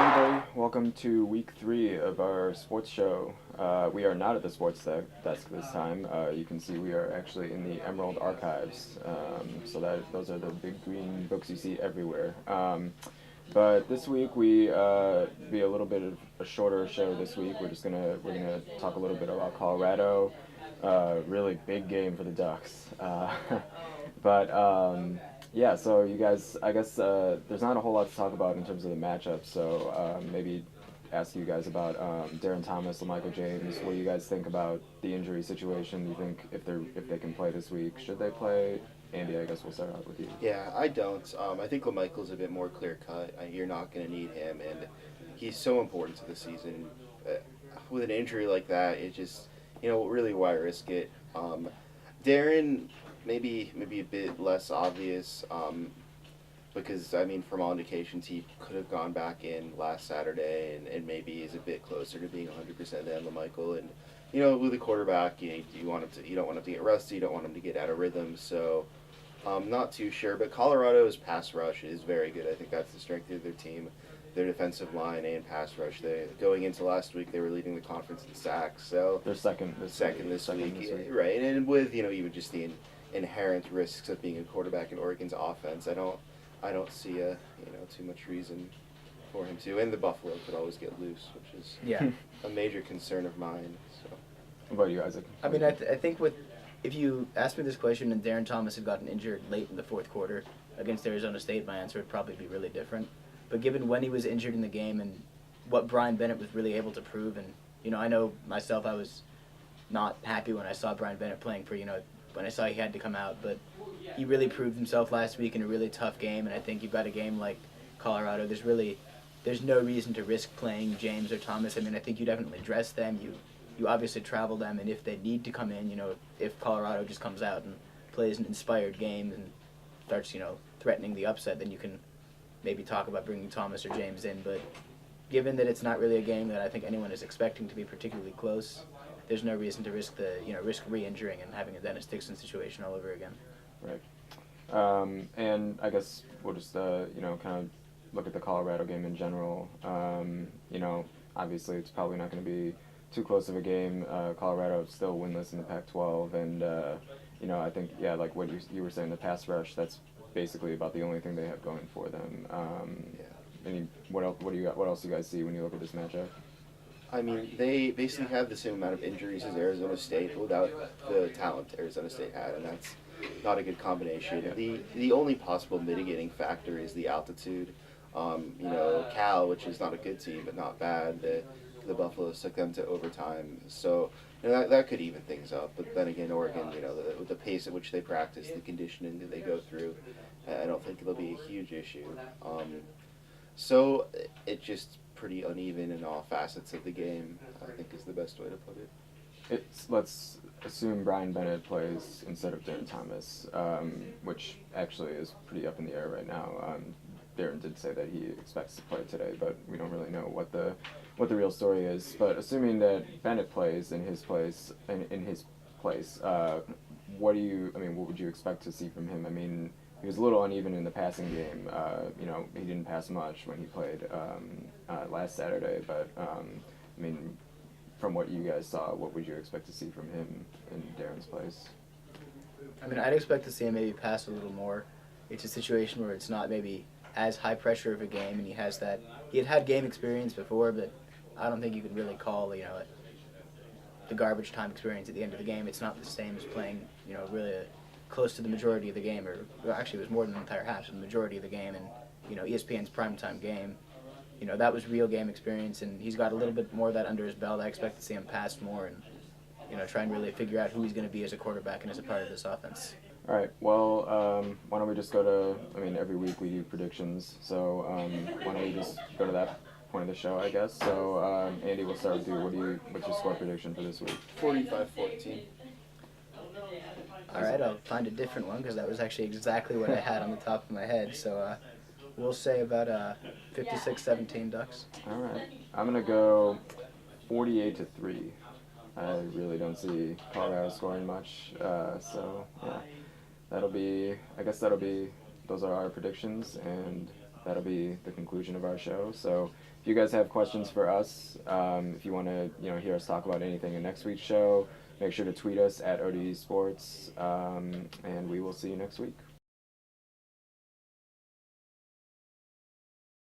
everybody. Welcome to week 3 of our sports show. We are not at the sports desk this time. You can see we are actually in the Emerald Archives. Those are the big green books you see everywhere. But this week we be a little bit of a shorter show this week. We're gonna talk a little bit about Colorado. Really big game for the Ducks. But yeah, so you guys, I guess there's not a whole lot to talk about in terms of the matchup. So maybe ask you guys about Darren Thomas and Michael James. What do you guys think about the injury situation? Do you think if they can play this week, should they play? Andy, I guess we'll start out with you. Yeah, I don't. I think LaMichael's a bit more clear cut. You're not going to need him, and he's so important to the season. With an injury like that, it just really why risk it. Darren, maybe a bit less obvious, because from all indications he could have gone back in last Saturday, and maybe is a bit closer to being 100% than LaMichael. And with a quarterback, you want him to, you don't want him to get rusty, you don't want him to get out of rhythm. So I'm not too sure, but Colorado's pass rush is very good. I think that's the strength of their team, their defensive line and pass rush. Going into last week, they were leading the conference in sacks. So they're second this week. Right? And with even just the inherent risks of being a quarterback in Oregon's offense, I don't see too much reason for him to. And the Buffalo could always get loose, which is a major concern of mine. So, what about you, Isaac? I think if you asked me this question and Darren Thomas had gotten injured late in the fourth quarter against Arizona State, my answer would probably be really different. But given when he was injured in the game and what Brian Bennett was really able to prove, and I know myself, I was not happy when I saw Brian Bennett playing for when I saw he had to come out, but he really proved himself last week in a really tough game. And I think you've got a game like Colorado. There's no reason to risk playing James or Thomas. I think you definitely dress them. You obviously travel them, and if they need to come in, if Colorado just comes out and plays an inspired game and starts, threatening the upset, then you can maybe talk about bringing Thomas or James in. But given that it's not really a game that I think anyone is expecting to be particularly close, there's no reason to risk risk re-injuring and having a Dennis Dixon situation all over again. Right. And I guess we'll just kind of look at the Colorado game in general. Obviously it's probably not going to be too close of a game. Colorado is still winless in the Pac-12, and I think like what you were saying, the pass rush, that's basically about the only thing they have going for them. What else do you guys see when you look at this matchup? They basically have the same amount of injuries as Arizona State without the talent Arizona State had, and that's not a good combination. Yeah. The only possible mitigating factor is the altitude. Cal, which is not a good team but not bad, the Buffaloes took them to overtime, so that could even things up. But then again, Oregon, with the pace at which they practice, the conditioning that they go through, I don't think it'll be a huge issue. So it's just pretty uneven in all facets of the game, I think is the best way to put it. Let's assume Brian Bennett plays instead of Darren Thomas, which actually is pretty up in the air right now. Darren did say that he expects to play today, but we don't really know what the real story is. But assuming that Bennett plays in his place, what would you expect to see from him? He was a little uneven in the passing game. He didn't pass much when he played last Saturday, but from what you guys saw, what would you expect to see from him in Darren's place? I'd expect to see him maybe pass a little more. It's a situation where it's not maybe as high pressure of a game, and he had game experience before, but I don't think you could really call the garbage time experience at the end of the game. It's not the same as playing really close to the majority of the game, or actually it was more than the entire half, so the majority of the game, and ESPN's primetime game. That was real game experience, and he's got a little bit more of that under his belt. I expect to see him pass more and try and really figure out who he's going to be as a quarterback and as a part of this offense. All right. Well, why don't we just go to? Every week we do predictions, so why don't we just go to that point of the show, I guess. So, Andy, we'll start with you. What's your score prediction for this week? 45-14. All right, I'll find a different one because that was actually exactly what I had on the top of my head. So, we'll say about 56-17 Ducks. All right. I'm gonna go 48-3. I really don't see Colorado scoring much. So yeah, that'll be. Those are our predictions, and that'll be the conclusion of our show. So if you guys have questions for us, if you want to hear us talk about anything in next week's show, make sure to tweet us at ODE Sports, and we will see you next week.